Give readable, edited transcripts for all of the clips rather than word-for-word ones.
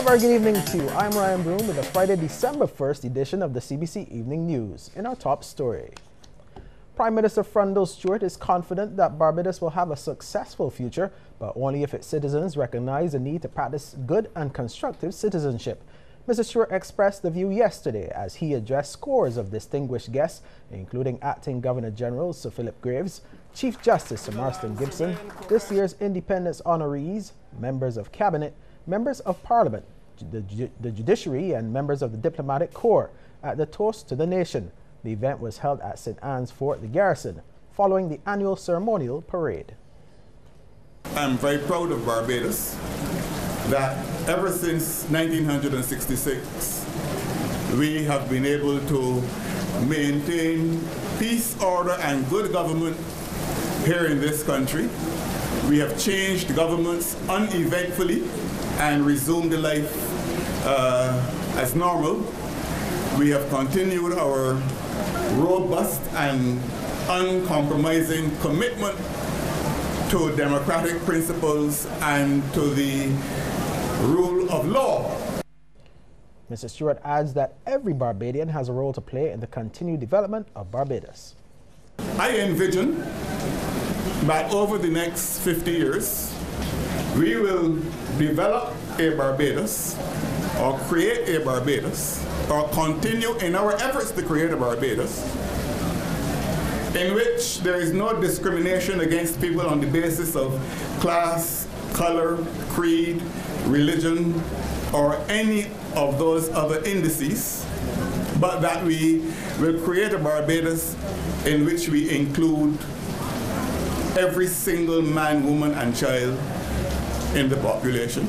A very good evening to you. I'm Ryan Broom with the Friday, December 1st edition of the CBC Evening News. In our top story, Prime Minister Frundle Stewart is confident that Barbados will have a successful future, but only if its citizens recognize the need to practice good and constructive citizenship. Mr. Stewart expressed the view yesterday as he addressed scores of distinguished guests, including Acting Governor-General Sir Philip Graves, Chief Justice Sir Marston Gibson, this year's Independence honorees, members of Cabinet, members of Parliament, the Judiciary, and members of the Diplomatic Corps at the Toast to the Nation. The event was held at St. Anne's Fort, the Garrison, following the annual ceremonial parade. I'm very proud of Barbados that ever since 1966 we have been able to maintain peace, order, and good government here in this country. We have changed governments uneventfully and resumed life as normal. We have continued our robust and uncompromising commitment to democratic principles and to the rule of law. Mr. Stewart adds that every Barbadian has a role to play in the continued development of Barbados. I envision that over the next 50 years, we will develop a Barbados, or create a Barbados, or continue in our efforts to create a Barbados, in which there is no discrimination against people on the basis of class, color, creed, religion, or any of those other indices, but that we will create a Barbados in which we include every single man, woman, and child in the population.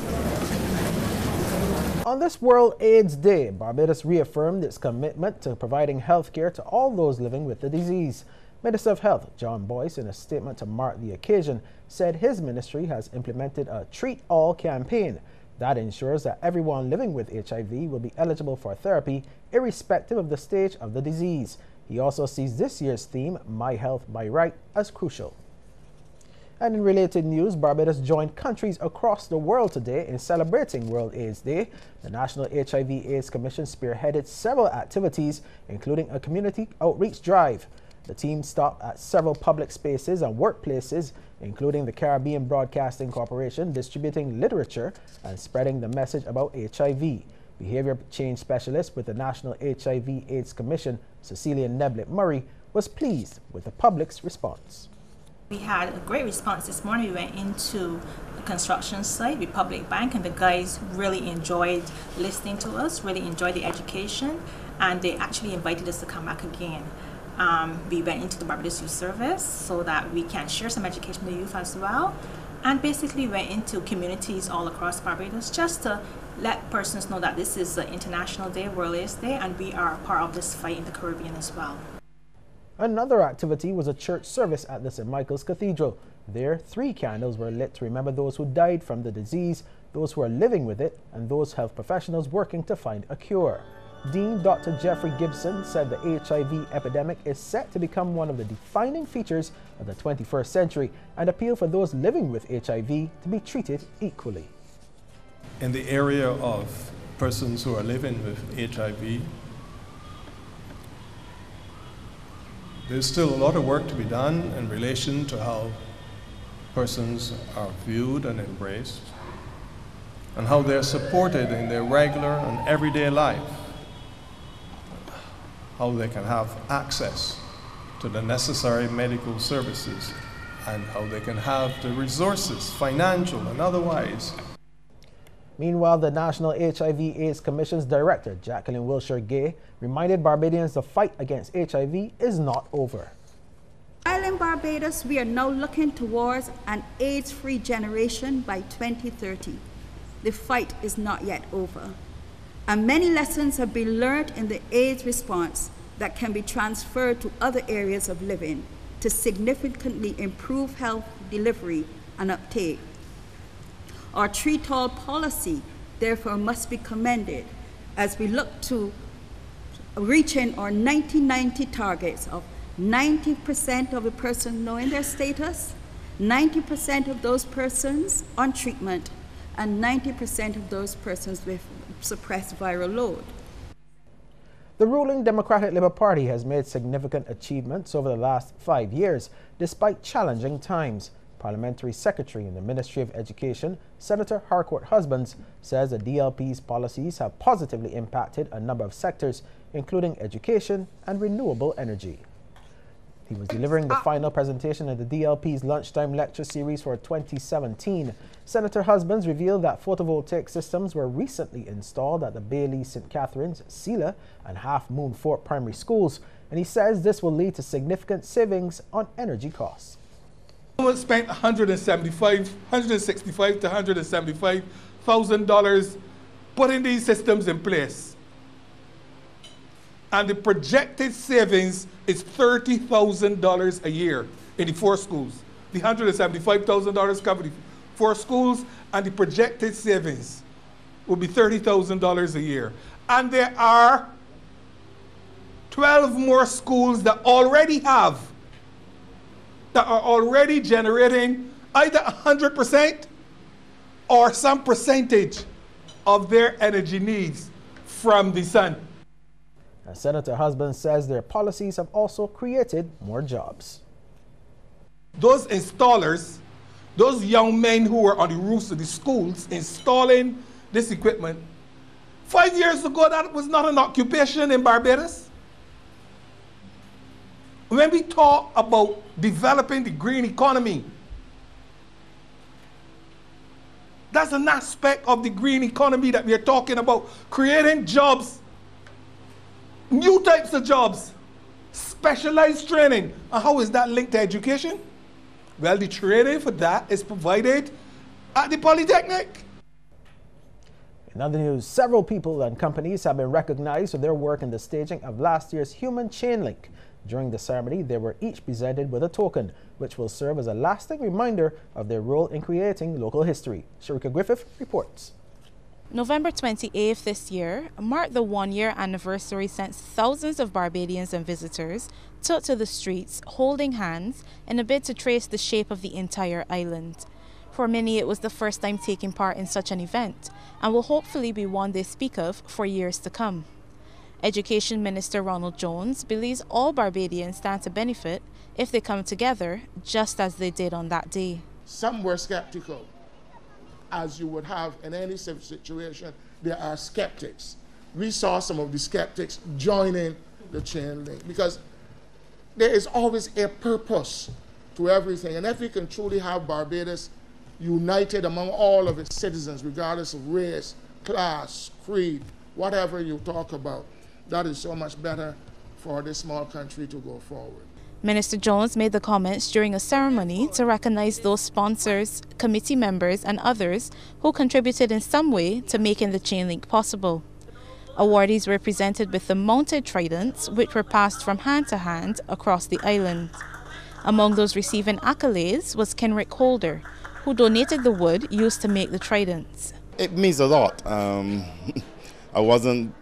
On this World AIDS Day, Barbados reaffirmed its commitment to providing health care to all those living with the disease. Minister of Health John Boyce, in a statement to mark the occasion, said his ministry has implemented a Treat All campaign that ensures that everyone living with HIV will be eligible for therapy irrespective of the stage of the disease. He also sees this year's theme, My Health, My Right, as crucial. And in related news, Barbados joined countries across the world today in celebrating World AIDS Day. The National HIV/AIDS Commission spearheaded several activities, including a community outreach drive. The team stopped at several public spaces and workplaces, including the Caribbean Broadcasting Corporation, distributing literature and spreading the message about HIV. Behavior change specialist with the National HIV/AIDS Commission, Cecilia Neblett Murray, was pleased with the public's response. We had a great response this morning. We went into the construction site, Republic Bank, and the guys really enjoyed listening to us, really enjoyed the education, and they actually invited us to come back again. We went into the Barbados Youth Service so that we can share some education with the youth as well, and basically went into communities all across Barbados just to let persons know that this is the International Day, World AIDS Day, and we are part of this fight in the Caribbean as well. Another activity was a church service at the St. Michael's Cathedral. There, 3 candles were lit to remember those who died from the disease, those who are living with it, and those health professionals working to find a cure. Dean Dr. Jeffrey Gibson said the HIV epidemic is set to become one of the defining features of the 21st century and appealed for those living with HIV to be treated equally. In the area of persons who are living with HIV, there's still a lot of work to be done in relation to how persons are viewed and embraced, and how they're supported in their regular and everyday life, how they can have access to the necessary medical services, and how they can have the resources, financial and otherwise. Meanwhile, the National HIV/AIDS Commission's director, Jacqueline Wilshire-Gay, reminded Barbadians the fight against HIV is not over. While in Barbados, we are now looking towards an AIDS-free generation by 2030. The fight is not yet over, and many lessons have been learned in the AIDS response that can be transferred to other areas of living to significantly improve health delivery and uptake. Our Treat All policy, therefore, must be commended as we look to reaching our 1990 targets of 90% of the persons knowing their status, 90% of those persons on treatment, and 90% of those persons with suppressed viral load. The ruling Democratic Labour Party has made significant achievements over the last 5 years, despite challenging times. Parliamentary Secretary in the Ministry of Education, Senator Harcourt Husbands, says the DLP's policies have positively impacted a number of sectors, including education and renewable energy. He was delivering the final presentation of the DLP's lunchtime lecture series for 2017. Senator Husbands revealed that photovoltaic systems were recently installed at the Bailey, St. Catharines, Sela, and Half Moon Fort primary schools, and he says this will lead to significant savings on energy costs. We spent $165,000 to $175,000 putting these systems in place. And the projected savings is $30,000 a year in the 4 schools. The $175,000 cover the 4 schools, and the projected savings will be $30,000 a year. And there are 12 more schools that are already generating either 100% or some percentage of their energy needs from the sun. Senator Husbands says their policies have also created more jobs. Those installers, those young men who were on the roofs of the schools installing this equipment, 5 years ago that was not an occupation in Barbados. When we talk about developing the green economy, that's an aspect of the green economy that we are talking about, creating jobs. New types of jobs, specialized training. And how is that linked to education? Well, the training for that is provided at the Polytechnic. In other news, several people and companies have been recognized for their work in the staging of last year's Human Chain Link. During the ceremony, they were each presented with a token, which will serve as a lasting reminder of their role in creating local history. Sharika Griffith reports. November 28th this year marked the one-year anniversary since thousands of Barbadians and visitors took to the streets holding hands in a bid to trace the shape of the entire island. For many, it was the first time taking part in such an event and will hopefully be one they speak of for years to come. Education Minister Ronald Jones believes all Barbadians stand to benefit if they come together just as they did on that day. Some were skeptical. As you would have in any situation, there are skeptics. We saw some of the skeptics joining the chain link because there is always a purpose to everything. And if we can truly have Barbados united among all of its citizens, regardless of race, class, creed, whatever you talk about, that is so much better for this small country to go forward. Minister Jones made the comments during a ceremony to recognize those sponsors, committee members and others who contributed in some way to making the chain link possible. Awardees were presented with the mounted tridents, which were passed from hand to hand across the island. Among those receiving accolades was Kenrick Holder, who donated the wood used to make the tridents. It means a lot. I wasn't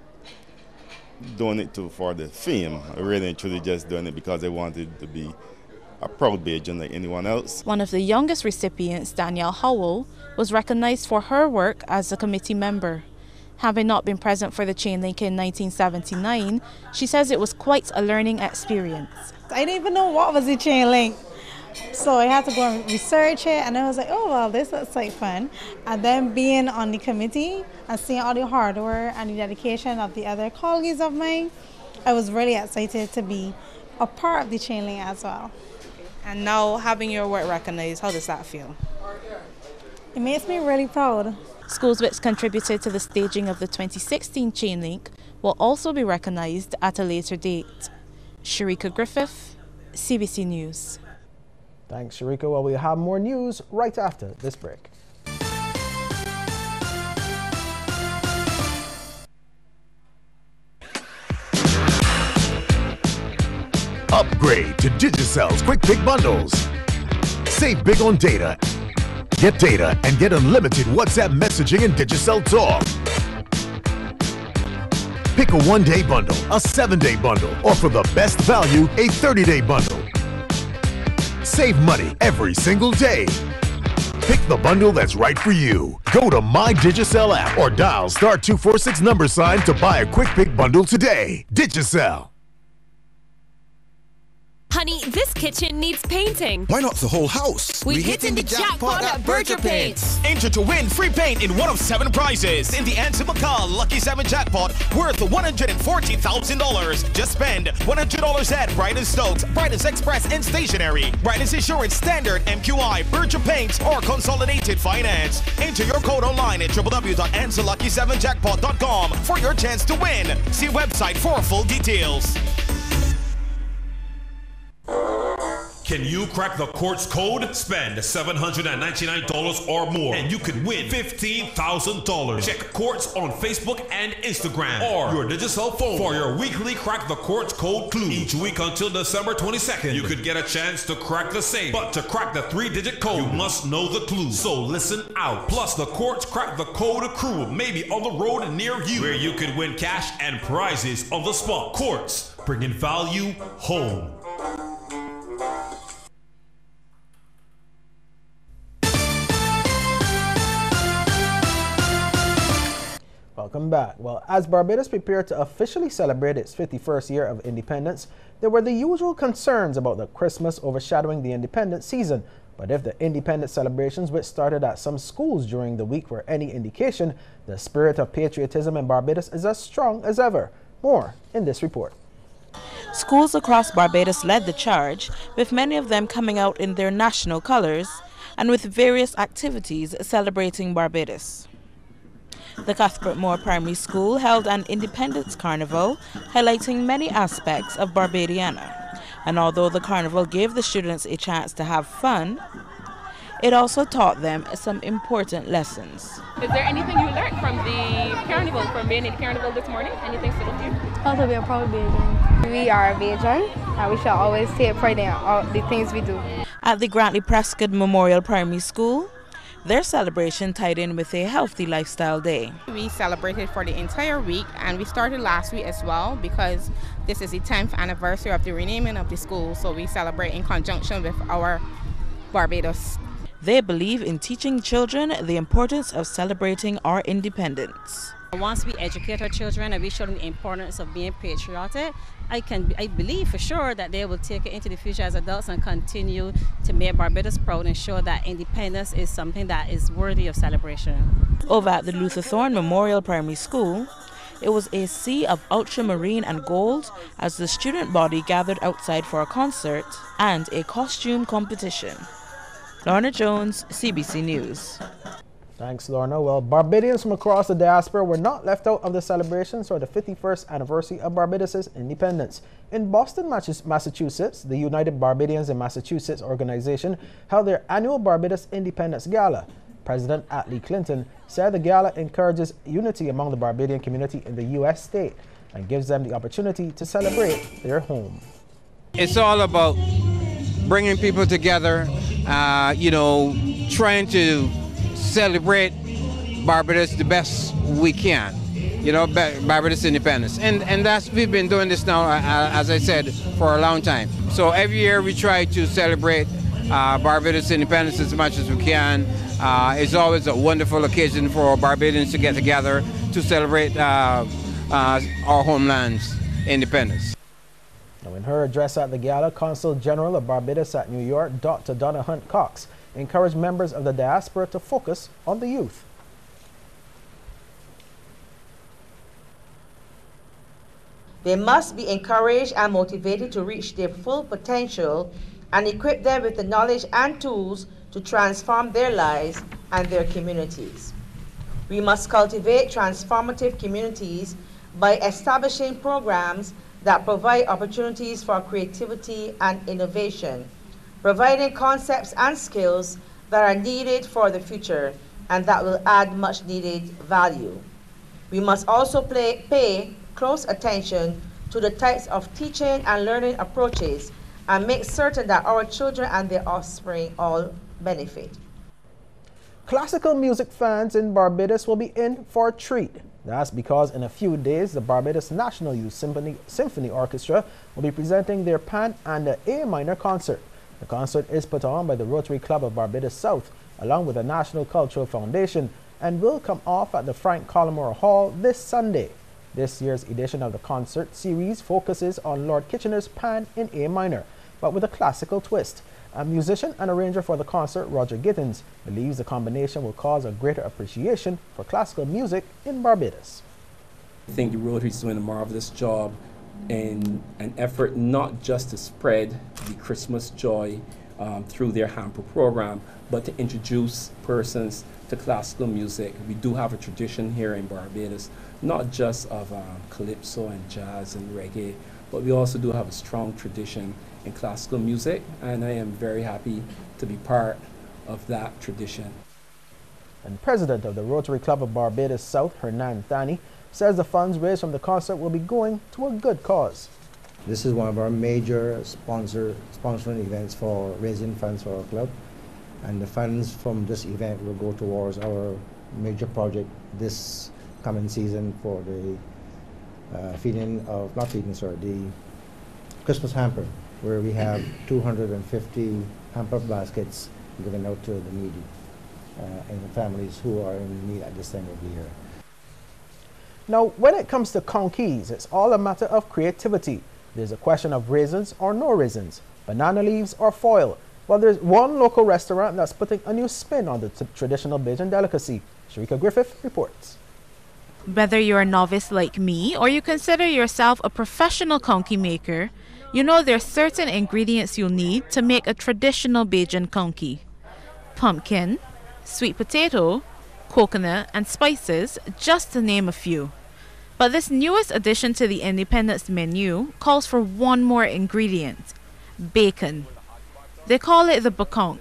doing it for the fame. I really and truly just doing it because I wanted to be a proud Bajan like anyone else. One of the youngest recipients, Danielle Howell, was recognized for her work as a committee member. Having not been present for the chain link in 1979, she says it was quite a learning experience. I didn't even know what was a chain link. So I had to go and research it, and I was like, oh, well, this looks like fun. And then being on the committee and seeing all the hard work and the dedication of the other colleagues of mine, I was really excited to be a part of the chain link as well. And now having your work recognized, how does that feel? It makes me really proud. Schools which contributed to the staging of the 2016 chain link will also be recognized at a later date. Sharika Griffith, CBC News. Thanks, Sharika. Well, we'll have more news right after this break. Upgrade to Digicel's Quick Pick Bundles. Save big on data. Get data and get unlimited WhatsApp messaging and Digicel Talk. Pick a 1-day bundle, a 7-day bundle, or for the best value, a 30-day bundle. Save money every single day. Pick the bundle that's right for you. Go to My Digicel app or dial *246 # to buy a Quick Pick bundle today. Digicel. Honey, this kitchen needs painting. Why not the whole house? We hitting the jackpot at Berger Paints. Enter to win free paint in one of 7 prizes in the Anson McCall Lucky 7 jackpot worth $140,000. Just spend $100 at Brightons Stokes, Brightons Express and Stationery, Brightons Insurance Standard, MQI, Berger Paints, or Consolidated Finance. Enter your code online at www.ansonlucky7jackpot.com for your chance to win. See website for full details. Can you crack the court's code? Spend $799 or more and you could win $15,000. Check Courts on Facebook and Instagram or your Digicel phone for your weekly Crack the Court's Code clue. Each week until December 22nd, you could get a chance to crack the safe. But to crack the 3-digit code, you must know the clue. So listen out. Plus, the Courts Crack the Code crew may be on the road near you where you could win cash and prizes on the spot. Courts, bringing value home. Welcome back. Well, as Barbados prepared to officially celebrate its 51st year of independence, there were the usual concerns about the Christmas overshadowing the independence season. But if the independence celebrations, which started at some schools during the week, were any indication, the spirit of patriotism in Barbados is as strong as ever. More in this report. Schools across Barbados led the charge, with many of them coming out in their national colors and with various activities celebrating Barbados. The Cuthbert Moore Primary School held an Independence Carnival, highlighting many aspects of Barbadiana. And although the carnival gave the students a chance to have fun, it also taught them some important lessons. Is there anything you learned from the carnival, from being in the carnival this morning? Anything stood out to you? Also, we are proud Bajan. We are Bajan, and we shall always take pride in all the things we do. At the Grantley Prescott Memorial Primary School, their celebration tied in with a healthy lifestyle day. We celebrated for the entire week, and we started last week as well because this is the 10th anniversary of the renaming of the school, so we celebrate in conjunction with our Barbados. They believe in teaching children the importance of celebrating our independence. Once we educate our children and we show them the importance of being patriotic, I believe for sure that they will take it into the future as adults and continue to make Barbados proud and show that independence is something that is worthy of celebration. Over at the Luther Thorne Memorial Primary School, it was a sea of ultramarine and gold as the student body gathered outside for a concert and a costume competition. Lorna Jones, CBC News. Thanks, Lorna. Well, Barbadians from across the diaspora were not left out of the celebrations for the 51st anniversary of Barbados' independence. In Boston, Massachusetts, the United Barbadians in Massachusetts organization held their annual Barbados Independence Gala. President Attlee Clinton said the gala encourages unity among the Barbadian community in the U.S. state and gives them the opportunity to celebrate their home. It's all about bringing people together, trying to celebrate Barbados the best we can, Barbados independence. And we've been doing this now, as I said, for a long time. So every year we try to celebrate Barbados independence as much as we can. It's always a wonderful occasion for Barbadians to get together to celebrate our homeland's independence. Now, in her address at the gala, Consul General of Barbados at New York, Dr. Donna Hunt Cox, encouraged members of the diaspora to focus on the youth. They must be encouraged and motivated to reach their full potential and equip them with the knowledge and tools to transform their lives and their communities. We must cultivate transformative communities by establishing programs that provide opportunities for creativity and innovation, providing concepts and skills that are needed for the future and that will add much needed value. We must also pay close attention to the types of teaching and learning approaches and make certain that our children and their offspring all benefit. Classical music fans in Barbados will be in for a treat. That's because in a few days, the Barbados National Youth Symphony Orchestra will be presenting their Pan and A minor concert. The concert is put on by the Rotary Club of Barbados South along with the National Cultural Foundation, and will come off at the Frank Collymore Hall this Sunday. This year's edition of the concert series focuses on Lord Kitchener's Pan in A minor, but with a classical twist. A musician and arranger for the concert, Roger Gittins, believes the combination will cause a greater appreciation for classical music in Barbados. I think the Rotary is doing a marvelous job in an effort not just to spread the Christmas joy through their hamper program, but to introduce persons to classical music. We do have a tradition here in Barbados, not just of calypso and jazz and reggae, but we also do have a strong tradition in classical music, and I am very happy to be part of that tradition. And President of the Rotary Club of Barbados South, Hernan Thani, says the funds raised from the concert will be going to a good cause. This is one of our major sponsoring events for raising funds for our club, and the funds from this event will go towards our major project this coming season for the the Christmas hamper, where we have 250 hamper baskets given out to the needy and the families who are in need at this time of the year. Now, when it comes to conkeys, it's all a matter of creativity. There's a question of raisins or no raisins, banana leaves or foil. Well, there's one local restaurant that's putting a new spin on the traditional Bajan delicacy. Sharika Griffith reports. Whether you're a novice like me or you consider yourself a professional conky maker, you know there's certain ingredients you'll need to make a traditional Bajan conky. Pumpkin, sweet potato, coconut and spices, just to name a few. But this newest addition to the Independence menu calls for one more ingredient: bacon. They call it the bakonk,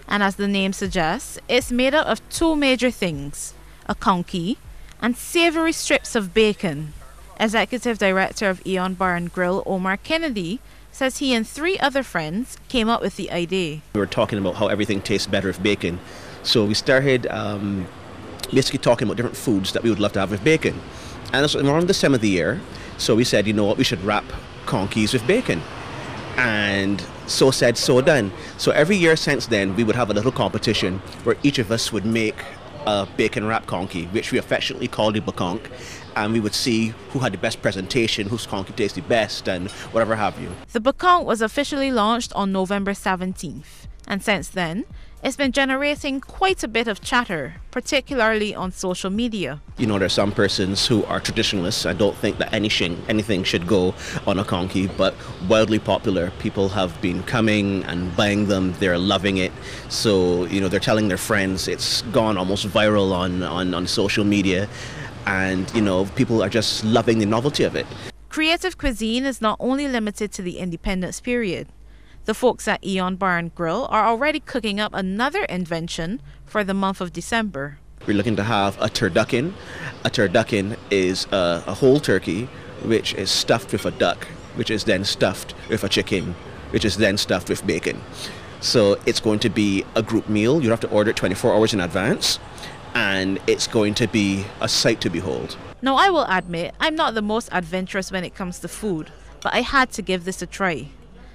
and as the name suggests, it's made up of two major things: a conky and savory strips of bacon. Executive Director of Eon Bar and Grill, Omar Kennedy, says he and 3 other friends came up with the idea. We were talking about how everything tastes better with bacon. So we started basically talking about different foods that we would love to have with bacon. And it's around this time of the year, so we said, you know what, we should wrap conkeys with bacon. And so said, so done. So every year since then, we would have a little competition where each of us would make a bacon wrap conky, which we affectionately called the bakonk, and we would see who had the best presentation, whose conky tasted best, and whatever have you. The bakonk was officially launched on November 17th, and since then, it's been generating quite a bit of chatter, particularly on social media. You know, there are some persons who are traditionalists. I don't think that anything should go on a conky, but wildly popular. People have been coming and buying them. They're loving it. So, you know, they're telling their friends. It's gone almost viral on social media. And, you know, people are just loving the novelty of it. Creative cuisine is not only limited to the Independence period. The folks at Eon Bar and Grill are already cooking up another invention for the month of December. We're looking to have a turducken. A turducken is a whole turkey which is stuffed with a duck, which is then stuffed with a chicken, which is then stuffed with bacon. So it's going to be a group meal. You have to order it 24 hours in advance, and it's going to be a sight to behold. Now, I will admit I'm not the most adventurous when it comes to food, but I had to give this a try.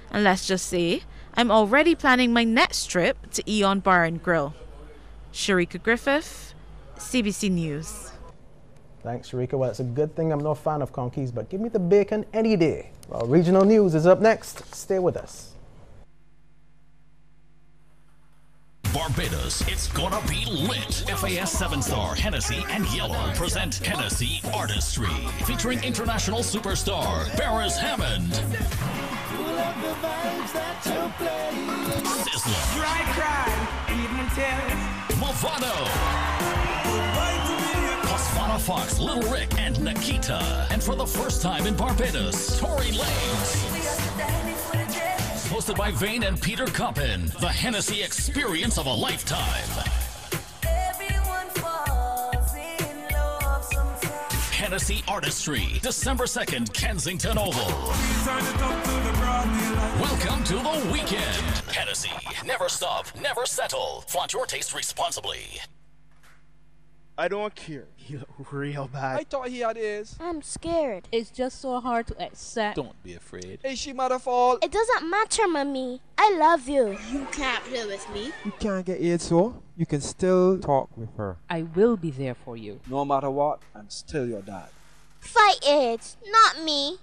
And let's just say, I'm already planning my next trip to Eon Bar and Grill. Sharika Griffith, CBC News. Thanks, Sharika. Well, it's a good thing I'm no fan of conkeys, but give me the bacon any day. Well, regional news is up next. Stay with us. Barbados, it's gonna be lit. FAS 7-star Hennessy and Yellow present Hennessy Artistry, featuring international superstar Barris Hammond, Sizzler, Movado, Pasfana Fox, Little Rick, and Nikita. And for the first time in Barbados, Tory Lanez. Hosted by Vane and Peter Coppin, the Hennessy experience of a lifetime. Hennessy Artistry, December 2nd, Kensington Oval. Welcome to the weekend. Hennessy, never stop, never settle. Flaunt your taste responsibly. I don't care. He look real bad. I thought he had A's. I'm scared. It's just so hard to accept. Don't be afraid. Is she mother fault? It doesn't matter, Mommy. I love you. You can't play with me. You can't get AIDS, so you can still talk with her. I will be there for you. No matter what, I'm still your dad. Fight it, not me.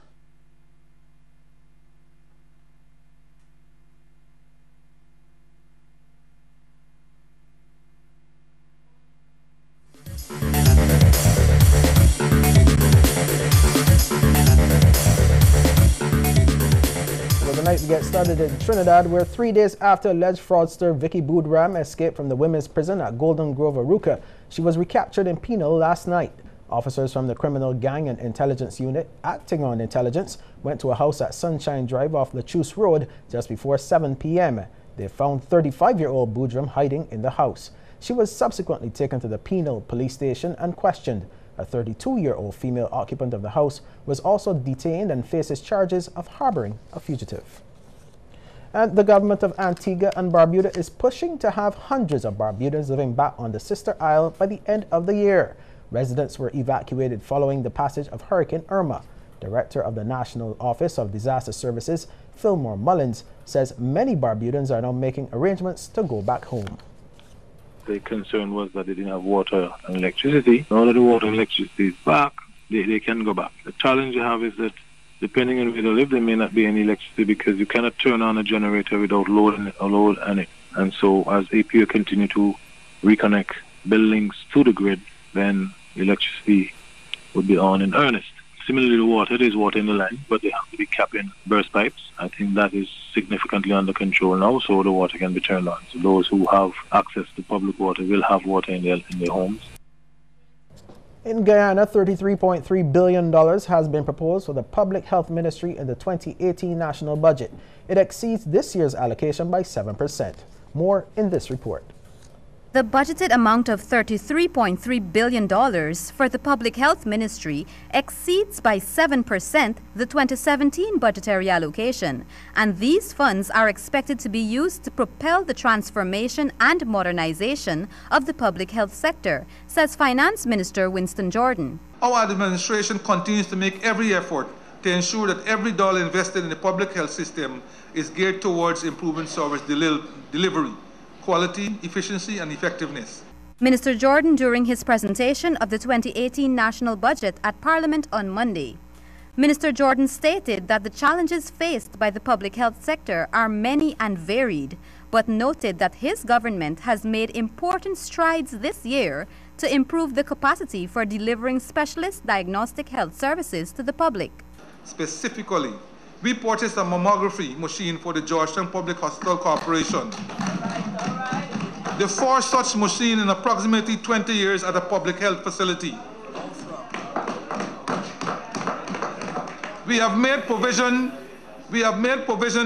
Tonight we get started in Trinidad, where 3 days after alleged fraudster Vicky Boudram escaped from the women's prison at Golden Grove, Aruca, she was recaptured in Penal last night. Officers from the Criminal Gang and Intelligence Unit, acting on intelligence, went to a house at Sunshine Drive off Lachuse Road just before 7 p.m. They found 35-year-old Boudram hiding in the house. She was subsequently taken to the Penal police station and questioned. A 32-year-old female occupant of the house was also detained and faces charges of harboring a fugitive. And the government of Antigua and Barbuda is pushing to have hundreds of Barbudans living back on the sister isle by the end of the year. Residents were evacuated following the passage of Hurricane Irma. Director of the National Office of Disaster Services, Fillmore Mullins, says many Barbudans are now making arrangements to go back home. The concern was that they didn't have water and electricity. Now that the water and electricity is back, they can go back. The challenge you have is that depending on where they live, there may not be any electricity because you cannot turn on a generator without load on it. And so as APO continue to reconnect buildings to the grid, then electricity would be on in earnest. Similarly, the water, there is water in the line, but they have to be capped in burst pipes. I think that is significantly under control now, so the water can be turned on. So those who have access to public water will have water in their homes. In Guyana, $33.3 billion has been proposed for the Public Health Ministry in the 2018 national budget. It exceeds this year's allocation by 7%. More in this report. The budgeted amount of $33.3 billion for the Public Health Ministry exceeds by 7% the 2017 budgetary allocation, and these funds are expected to be used to propel the transformation and modernization of the public health sector, says Finance Minister Winston Jordan. Our administration continues to make every effort to ensure that every dollar invested in the public health system is geared towards improving service delivery, quality, efficiency, and effectiveness. Minister Jordan during his presentation of the 2018 national budget at Parliament on Monday. Minister Jordan stated that the challenges faced by the public health sector are many and varied, but noted that his government has made important strides this year to improve the capacity for delivering specialist diagnostic health services to the public. Specifically, we purchased a mammography machine for the Georgetown Public Hospital Corporation. The first such machine in approximately 20 years at a public health facility. We have made provision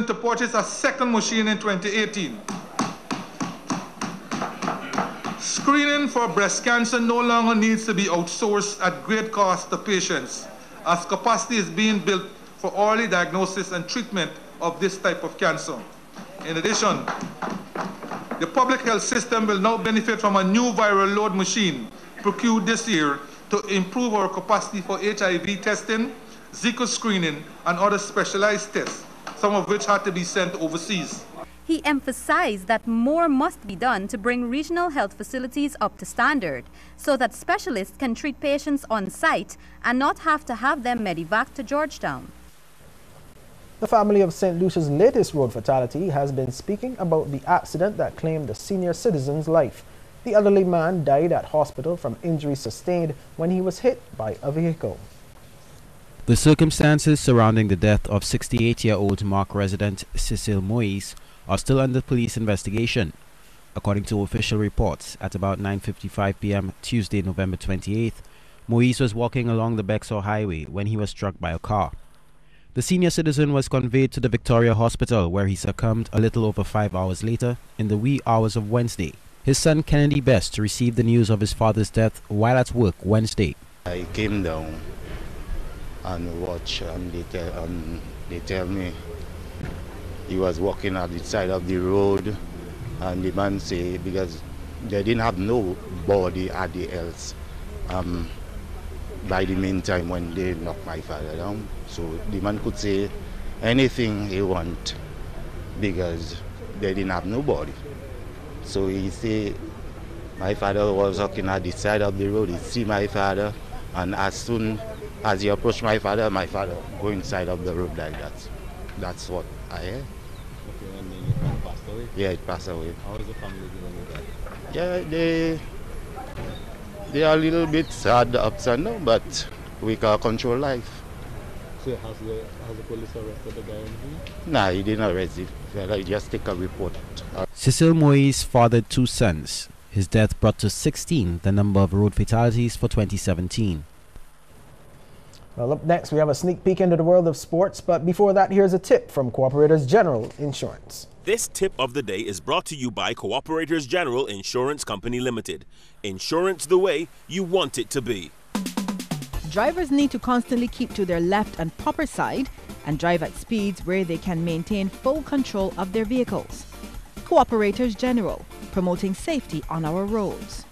to purchase a second machine in 2018. Screening for breast cancer no longer needs to be outsourced at great cost to patients, as capacity is being built for early diagnosis and treatment of this type of cancer. In addition, the public health system will now benefit from a new viral load machine procured this year to improve our capacity for HIV testing, Zika screening, and other specialized tests, some of which had to be sent overseas. He emphasized that more must be done to bring regional health facilities up to standard so that specialists can treat patients on site and not have to have them medevaced to Georgetown. The family of St. Lucia's latest road fatality has been speaking about the accident that claimed a senior citizen's life. The elderly man died at hospital from injuries sustained when he was hit by a vehicle. The circumstances surrounding the death of 68-year-old Mark resident Cecil Moise are still under police investigation. According to official reports, at about 9:55 p.m. Tuesday, November 28th, Moise was walking along the Bexar Highway when he was struck by a car. The senior citizen was conveyed to the Victoria Hospital, where he succumbed a little over 5 hours later in the wee hours of Wednesday. His son Kennedy Best received the news of his father's death while at work Wednesday. I came down and watched, and they tell me he was walking at the side of the road, and the man say, because they didn't have nobody at the else by the meantime when they knocked my father down. So the man could say anything he want because they didn't have nobody. So he say my father was walking at the side of the road. He see my father, and as soon as he approached my father go inside of the road like that. That's what I heard. Okay, and then your father passed away? Yeah, it passed away. How is the family dealing with that? Yeah, they are a little bit sad ups and downs, but we can control life. So has the police arrested the guy? Nah, he didn't arrest him. He just take a report. Cecil Moise fathered 2 sons. His death brought to 16 the number of road fatalities for 2017. Well, up next, we have a sneak peek into the world of sports, but before that, here's a tip from Cooperators General Insurance. This tip of the day is brought to you by Cooperators General Insurance Company Limited. Insurance the way you want it to be. Drivers need to constantly keep to their left and proper side and drive at speeds where they can maintain full control of their vehicles. Cooperators General, promoting safety on our roads.